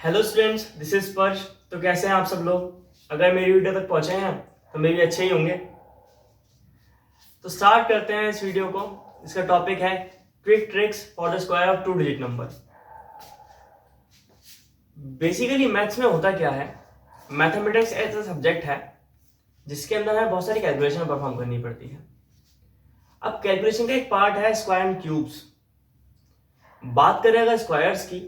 Hello students, this is स्पर्श। तो कैसे हैं आप सब लोग? अगर मेरी वीडियो तक पहुंचे हैं तो मे भी अच्छे ही होंगे। तो स्टार्ट करते हैं इस वीडियो को। इसका टॉपिक है quick tricks for the square of two digit number. Basically maths में होता क्या है, मैथमेटिक्स ऐसा सब्जेक्ट है जिसके अंदर हमें बहुत सारी कैलकुलेशन परफॉर्म करनी पड़ती है। अब कैलकुलेशन का एक पार्ट है स्क्वायर एंड क्यूब्स। बात करें अगर स्क्वायर्स की,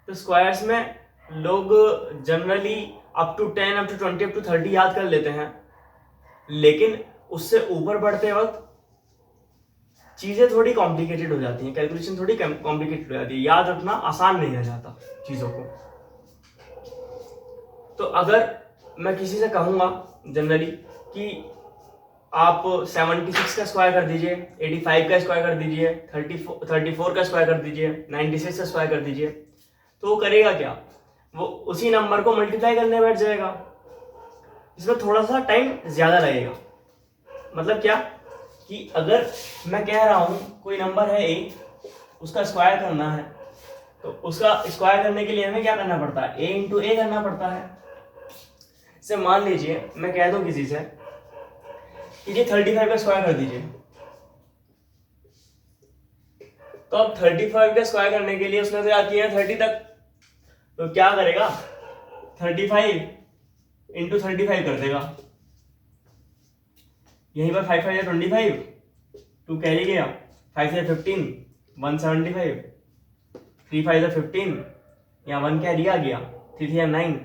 तो स्क्वायर्स में लोग generally up to 10, up to 20, up to 30 याद कर लेते हैं, लेकिन उससे ऊपर बढ़ते वक्त चीजें थोड़ी कॉम्प्लिकेटेड हो जाती हैं, कैलकुलेशन थोड़ी कॉम्प्लिकेटेड हो जाती है, याद रखना आसान नहीं रह जाता चीजों को। तो अगर मैं किसी से कहूंगा जनरली कि आप 76 का स्क्वायर कर दीजिए, 85 का स्क्वायर कर दीजिए, 34 का स्क्वायर कर दीजिए, 96 का स्क्वायर कर दीजिए, तो वो करेगा क्या? वो उसी नंबर को मल्टीप्लाई करने बैठ जाएगा। इसमें थोड़ा सा टाइम ज्यादा लगेगा। मतलब क्या कि अगर मैं कह रहा हूं कोई नंबर है ए, उसका स्क्वायर करना है, तो उसका स्क्वायर करने के लिए हमें क्या करना पड़ता है? ए इंटू ए करना पड़ता है। जैसे मान लीजिए मैं कह दूं किसी से कि ये 35 का स्क्वायर कर दीजिए, तो अब 35 का स्क्वायर करने के लिए उसने तो याद किया है 30 तक, तो क्या करेगा? 35 इंटू 35 कर देगा। यहीं पर 5 5 या 25, 2 कैरी गया, 5 से 15, 175, 3 5 से 15, या 1 कैरी आ गया, 3 3 9,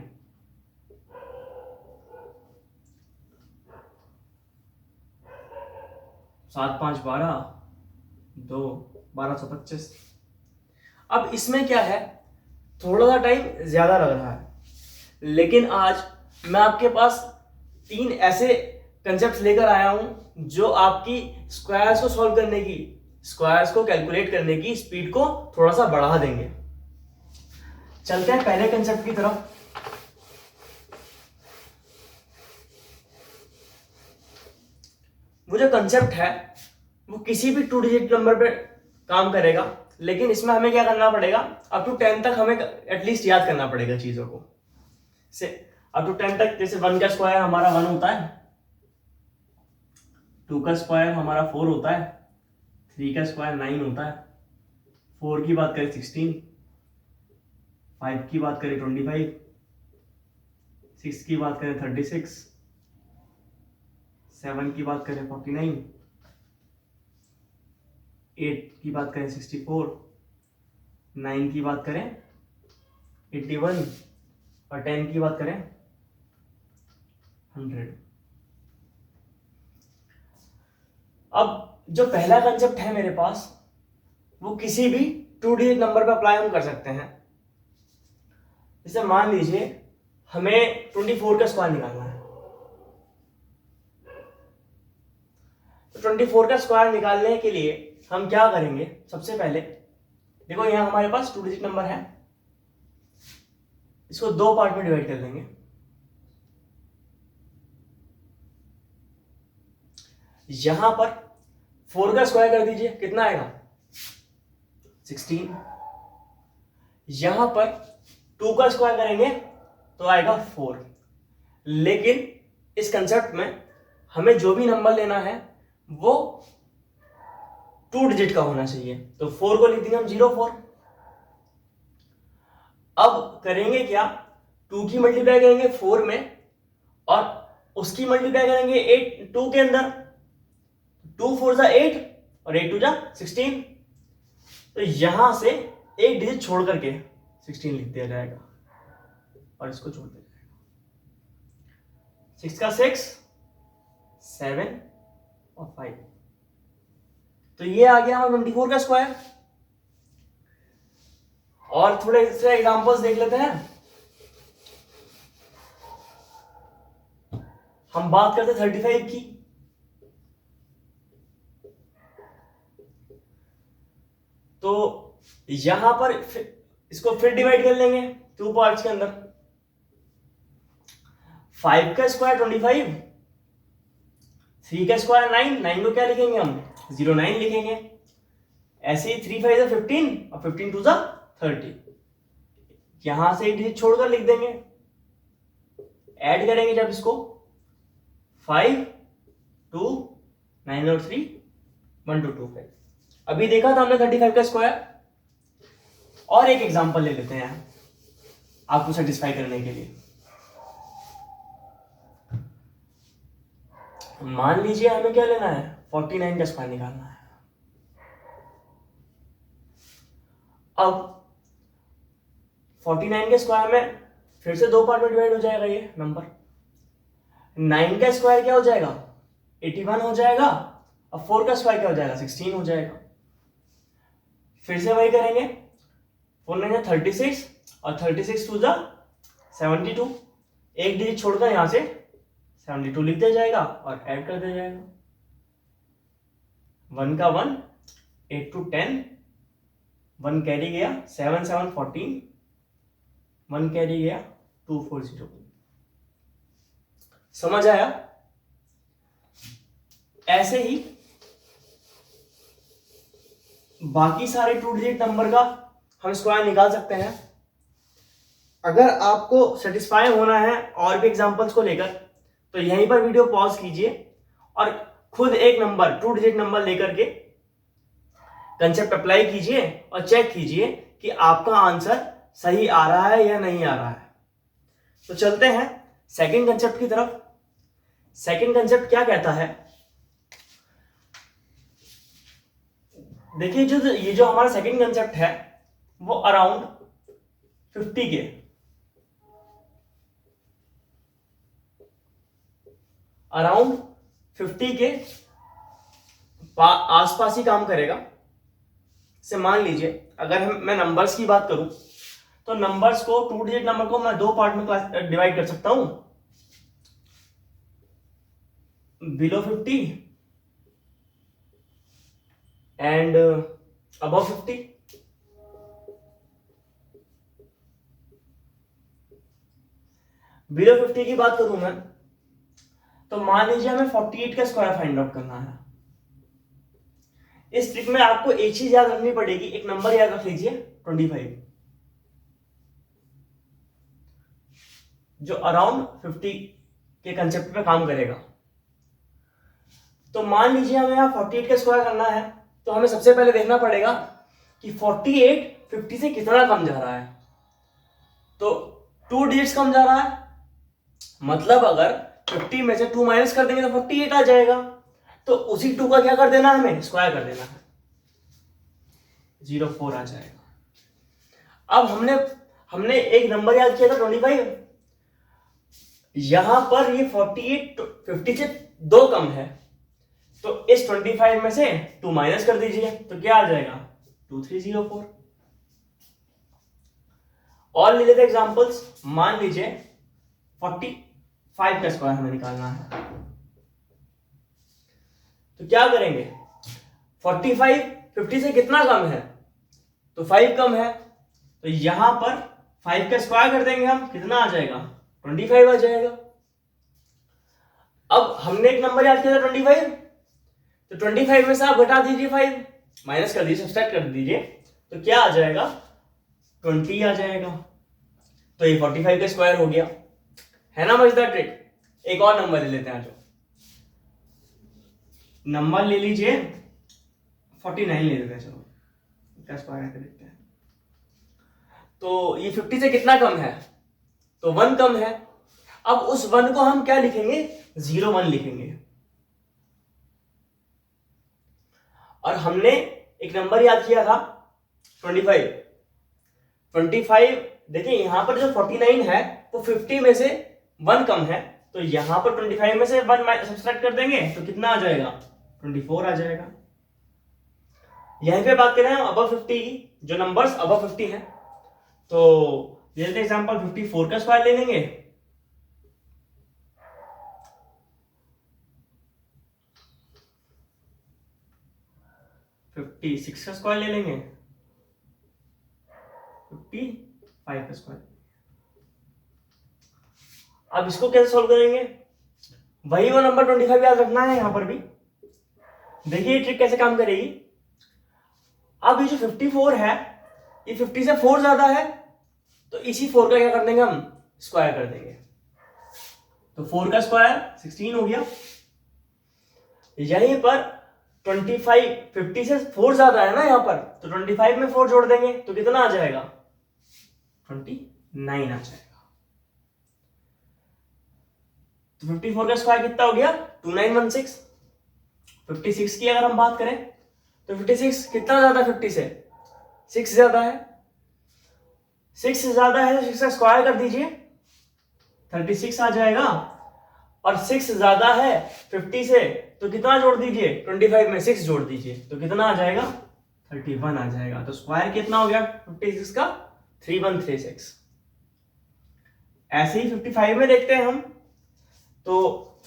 7 5 12, 2 1225। अब इसमें क्या है, थोड़ा सा टाइम ज्यादा लग रहा है, लेकिन आज मैं आपके पास 3 ऐसे कंसेप्ट लेकर आया हूं जो आपकी स्क्वायर्स को सॉल्व करने की, स्क्वायर्स को कैलकुलेट करने की स्पीड को थोड़ा सा बढ़ा देंगे। चलते हैं पहले कंसेप्ट की तरफ। वो जो कंसेप्ट है वो किसी भी 2 डिजिट नंबर पे काम करेगा, लेकिन इसमें हमें क्या करना पड़ेगा? अप टू 10 तक हमें एटलीस्ट याद करना पड़ेगा चीजों को। से अप टू 10 तक, जैसे 1 का स्क्वायर हमारा 1 होता है, 2 का स्क्वायर हमारा 4 होता है, 3 का स्क्वायर 9 होता है, 4 की बात करें 16, 5 की बात करें 25, 6 की बात करें 36, 7 की बात करें 49, 8 की बात करें 64, 9 की बात करें 81, और 10 की बात करें 100। अब जो पहला कंसेप्ट है मेरे पास, वो किसी भी 2 डिजिट नंबर पे अप्लाई हम कर सकते हैं। जैसे मान लीजिए हमें 24 का स्क्वायर निकालना है, तो 24 का स्क्वायर निकालने के लिए हम क्या करेंगे? सबसे पहले देखो, यहां हमारे पास 2 डिजिट नंबर है, इसको 2 पार्ट में डिवाइड कर देंगे। यहां पर 4 का स्क्वायर कर दीजिए, कितना आएगा? 16। यहां पर 2 का स्क्वायर करेंगे तो आएगा 4। लेकिन इस कंसेप्ट में हमें जो भी नंबर लेना है वो 2 डिजिट का होना चाहिए, तो 4 को लिख देंगे हम 04। अब करेंगे क्या? 2 की मल्टीप्लाई करेंगे 4 में, और उसकी मल्टीप्लाई करेंगे 8 2 के अंदर। 2 4 जा 8 और 8 2 जा 16, तो यहां से एक डिजिट छोड़ करके 16 लिख दिया जाएगा और इसको छोड़ दिया जाएगा। 6 का 6, 7 और 5, तो ये आ गया हमारा 24 का स्क्वायर। और थोड़े से एग्जांपल्स देख लेते हैं। हम बात करते 35 की, तो यहां पर इसको फिर डिवाइड कर लेंगे 2 पार्ट्स के अंदर। 5 का स्क्वायर 25, 3 का स्क्वायर 9, 9 को क्या लिखेंगे हम? 09 लिखेंगे। ऐसे ही 3 5 15 और 15 2 30, यहां से एक डिजिट छोड़कर लिख देंगे, ऐड करेंगे जब इसको 5 2 9 और 3 1 2 2 5। अभी देखा था हमने 35 का स्क्वायर। और एक एग्जांपल ले लेते हैं आपको सेटिस्फाई करने के लिए। मान लीजिए हमें क्या लेना है, 49 का स्क्वायर निकालना है। अब 49 के स्क्वायर में फिर से दो पार्ट में डिवाइड हो जाएगा ये नंबर। 9 का स्क्वायर क्या हो जाएगा, 81 हो जाएगा। अब 4 का स्क्वायर क्या हो जाएगा, 16 हो जाएगा। फिर से वही करेंगे, 4 9 36 और 36 2 72। एक डिजिट छोड़कर यहां से 72 लिख दिया जाएगा और ऐड कर दिया जाएगा। 1 का 1, 8 to 10, 1 कैरी गया, 7 7 14, 1 कैरी गया, 2 4 0। समझ आया? ऐसे ही बाकी सारे 2 डिजिट नंबर का हम स्क्वायर निकाल सकते हैं। अगर आपको सेटिस्फाई होना है और भी एग्जांपल्स को लेकर, तो यहीं पर वीडियो पॉज कीजिए और खुद एक नंबर 2 डिजिट नंबर लेकर के कंसेप्ट अप्लाई कीजिए और चेक कीजिए कि आपका आंसर सही आ रहा है या नहीं आ रहा है। तो चलते हैं सेकंड कंसेप्ट की तरफ। सेकंड कंसेप्ट क्या कहता है, देखिए ये जो हमारा सेकंड कंसेप्ट है वो अराउंड 50 के आसपास ही काम करेगा। से मान लीजिए अगर मैं नंबर्स की बात करूं तो नंबर्स को 2 डिजिट नंबर को मैं दो पार्ट में डिवाइड कर सकता हूं, बिलो 50 एंड अबव 50। बिलो 50 की बात करूं मैं तो मान लीजिए हमें 48 का स्क्वायर फाइंड आउट करना है। इस ट्रिक में आपको एक चीज याद रखनी पड़ेगी, एक नंबर याद रख लीजिए 25, जो अराउंड 50 के कंसेप्ट पे काम करेगा। तो मान लीजिए हमें यहां 48 का स्क्वायर करना है, तो हमें सबसे पहले देखना पड़ेगा कि 48 50 से कितना कम जा रहा है। तो 2 डिजिट्स कम जा रहा है, मतलब अगर 50 में से 2 माइनस कर देंगे तो 48 आ जाएगा। तो उसी 2 का क्या कर देना है, हमें स्क्वायर कर देना है, 04 आ जाएगा। अब हमने एक नंबर याद किया था 25, यहां पर ये 48 50 से 2 कम है, तो इस 25 में से 2 माइनस कर दीजिए तो क्या आ जाएगा, 2304। और ले लेते एग्जांपल्स। मान लीजिए 45 का स्क्वायर हमें निकालना है, तो क्या करेंगे, 45 50 से कितना कम है, तो 5 कम है, तो यहां पर 5 का स्क्वायर कर देंगे हम, कितना आ जाएगा, 25 आ जाएगा। अब हमने एक नंबर याद किया था 25, तो 25 में से आप घटा दीजिए 5, माइनस कर दीजिए, सब्सट्रैक्ट कर दीजिए, तो क्या आ जाएगा, 20 आ जाएगा। तो ये 45 का स्क्वायर हो गया, है ना मजेदार ट्रिक। एक और नंबर ले लेते हैं, जो नंबर ले लीजिए 49 ले लेते हैं, चलो क्या स्क्वायर है देखते हैं। तो ये 50 से कितना कम है, तो 1 कम है। अब उस 1 को हम क्या लिखेंगे, 01 लिखेंगे। और हमने एक नंबर याद किया था 25। देखिए यहां पर जो 49 है वो 50 में से 1 कम है, तो यहां पर 25 में से 1 सब्सट्रैक्ट कर देंगे तो कितना आ जाएगा, 24 आ जाएगा। यहीं पे बात करें हम अबव 50 की, जो नंबर्स अबव 50 है, तो जैसे एग्जांपल 54 का स्क्वायर ले लेंगे, फिफ्टी 56 का स्क्वायर ले लेंगे, 55 का स्क्वायर। अब इसको कैसे सॉल्व करेंगे, वही वो नंबर 25 याद रखना है यहां पर भी। देखिए ये ट्रिक कैसे काम करेगी। अब ये जो 54 है, ये 50 से 4 ज्यादा है, तो इसी 4 का क्या कर देंगे हम, स्क्वायर कर देंगे। तो 4 का स्क्वायर 16 हो गया। यहीं पर 25, 50 से 4 ज्यादा है ना यहाँ पर, तो 25 में 4 जोड़ देंगे तो कितना आ जाएगा, 29 आ जाएगा। तो 54 का स्क्वायर कितना हो गया, 2916। 56 की अगर हम बात करें तो 56 कितना ज्यादा है 50 से, 6 ज्यादा है। 6 ज्यादा है तो 6 का स्क्वायर कर दीजिए, 36 आ जाएगा। और 6 ज्यादा है 50 से तो कितना जोड़ दीजिए, 25 में 6 जोड़ दीजिए तो कितना आ जाएगा, 31 आ जाएगा। तो स्क्वायर कितना हो गया 56 का, 3136। ऐसे ही 55 में देखते हैं हम, तो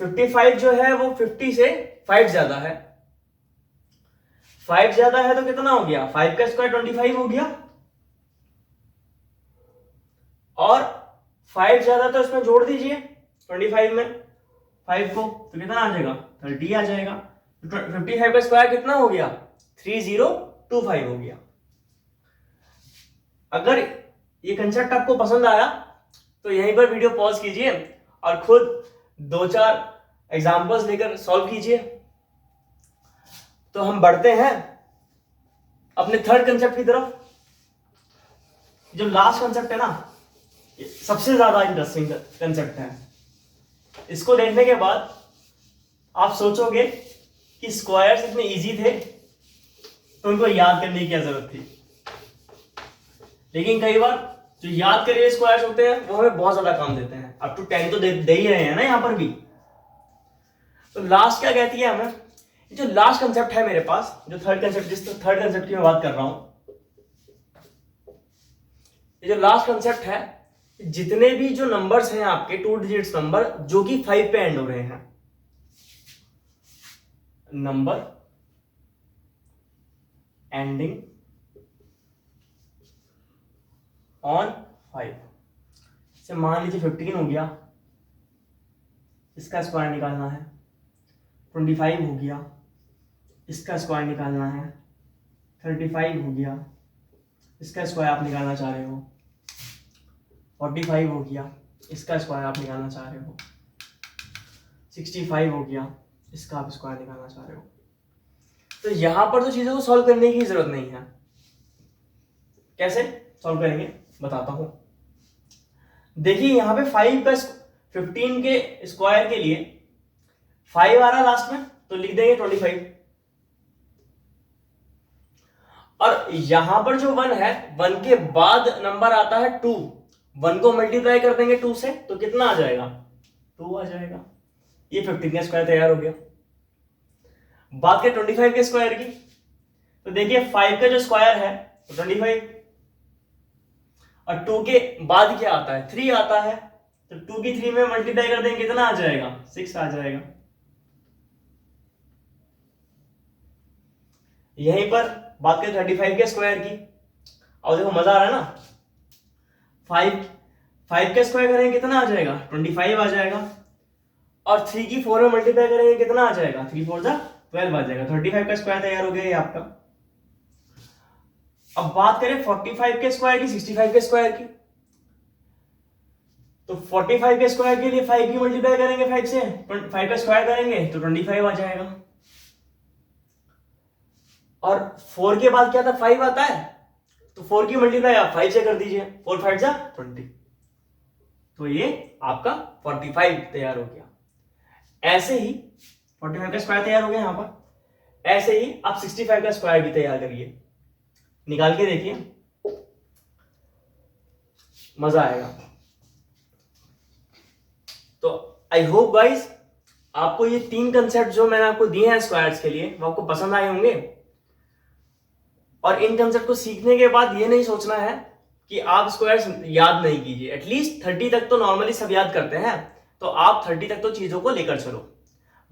55 जो है वो 50 से 5 ज्यादा है। 5 ज्यादा है तो कितना हो गया, 5 का स्क्वायर 25 हो गया। और 5 ज्यादा तो इसमें जोड़ दीजिए 25 में 5 को, तो कितना आ जाएगा, 30 आ जाएगा। तो 55 का स्क्वायर कितना हो गया, 3025 हो गया। अगर ये कंसेप्ट आपको पसंद आया तो यहीं पर वीडियो पॉज कीजिए और खुद 2-4 एग्जांपल्स लेकर सॉल्व कीजिए। तो हम बढ़ते हैं अपने थर्ड कंसेप्ट की तरफ। जो लास्ट कंसेप्ट है ना, सबसे ज्यादा इंटरेस्टिंग कंसेप्ट है। इसको देखने के बाद आप सोचोगे कि स्क्वायर्स इतने इजी थे तो उनको याद करने की क्या जरूरत थी। लेकिन कई बार जो याद करे हुए स्क्वायर्स होते हैं वो हमें बहुत ज्यादा काम देते हैं। अप टू 10 तो दे ही रहे हैं ना यहाँ पर भी। तो लास्ट क्या कहती है हमें, जो लास्ट कंसेप्ट है मेरे पास, जो थर्ड कंसेप्ट, जिस थर्ड कंसेप्ट की मैं बात कर रहा हूं, ये जो लास्ट कंसेप्ट है, जितने भी जो नंबर्स हैं आपके 2 डिजिट्स नंबर जो कि 5 पे एंड हो रहे हैं, नंबर एंडिंग ऑन 5, से मान लीजिए 15 हो गया, इसका स्क्वायर निकालना है। 25 हो गया, इसका स्क्वायर निकालना है। 35 हो गया, इसका स्क्वायर आप निकालना चाह रहे हो। 45 हो गया, इसका स्क्वायर आप निकालना चाह रहे हो। 65 हो गया, इसका आप स्क्वायर निकालना चाह रहे हो। तो यहां पर तो चीजों को सॉल्व करने की जरूरत नहीं है। कैसे सॉल्व करेंगे बताता हूं। देखिए यहां पे 5 का 15 के स्क्वायर के लिए 5 आ रहा लास्ट में तो लिख देंगे 25। और यहां पर जो 1 है, 1 के बाद नंबर आता है 2, 1 को मल्टीप्लाई कर देंगे 2 से तो कितना आ जाएगा, 2 आ जाएगा। ये 15 का स्क्वायर तैयार हो गया। बात करें 25 के स्क्वायर की, तो देखिए 5 का जो स्क्वायर है तो 25, और 2 के बाद क्या आता है, 3 आता है, तो 2 की 3 में मल्टीप्लाई कर देंगे कितना आ जाएगा, 6 आ जाएगा। यहीं पर बात करें 35 के स्क्वायर की, और देखो मजा आ रहा है ना। 5 का स्क्वायर करेंगे कितना आ जाएगा, 25 आ जाएगा। और 3 की 4 में मल्टीप्लाई करेंगे कितना आ जाएगा, 3 4 जा 12 आ जाएगा। 35 का स्क्वायर तैयार हो गया ये आपका। अब बात करें 45 के स्क्वायर की, 65 के स्क्वायर की, तो 45 के स्क्वायर के लिए 5 की मल्टीप्लाई करेंगे 5 से, 5 का स्क्वायर करेंगे तो 25 आ जाएगा। और 4 के बाद क्या था, 5 आता है, तो 4 की मल्टीप्लाई आप 5 से कर दीजिए, 4 5 जा 20, तो ये आपका 45 तैयार हो गया। ऐसे ही 45 का स्क्वायर तैयार हो गया यहां पर। ऐसे ही आप 65 का स्क्वायर भी तैयार करिए, निकाल के देखिए, मजा आएगा। तो आई होप गाइस आपको ये 3 कंसेप्ट जो मैंने आपको दिए हैं स्क्वायर्स के लिए वो आपको पसंद आए होंगे। और इन कंसेप्ट को सीखने के बाद ये नहीं सोचना है कि आप स्क्वायर्स याद नहीं कीजिए। एटलीस्ट 30 तक तो नॉर्मली सब याद करते हैं, तो आप 30 तक तो चीजों को लेकर चलो।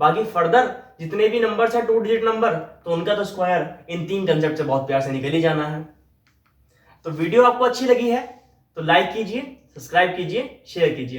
बाकी फर्दर जितने भी नंबर्स हैं 2 डिजिट नंबर, तो उनका तो स्क्वायर इन 3 कंसेप्ट से बहुत प्यार से निकल ही जाना है। तो वीडियो आपको अच्छी लगी है तो लाइक कीजिए, सब्सक्राइब कीजिए, शेयर कीजिए।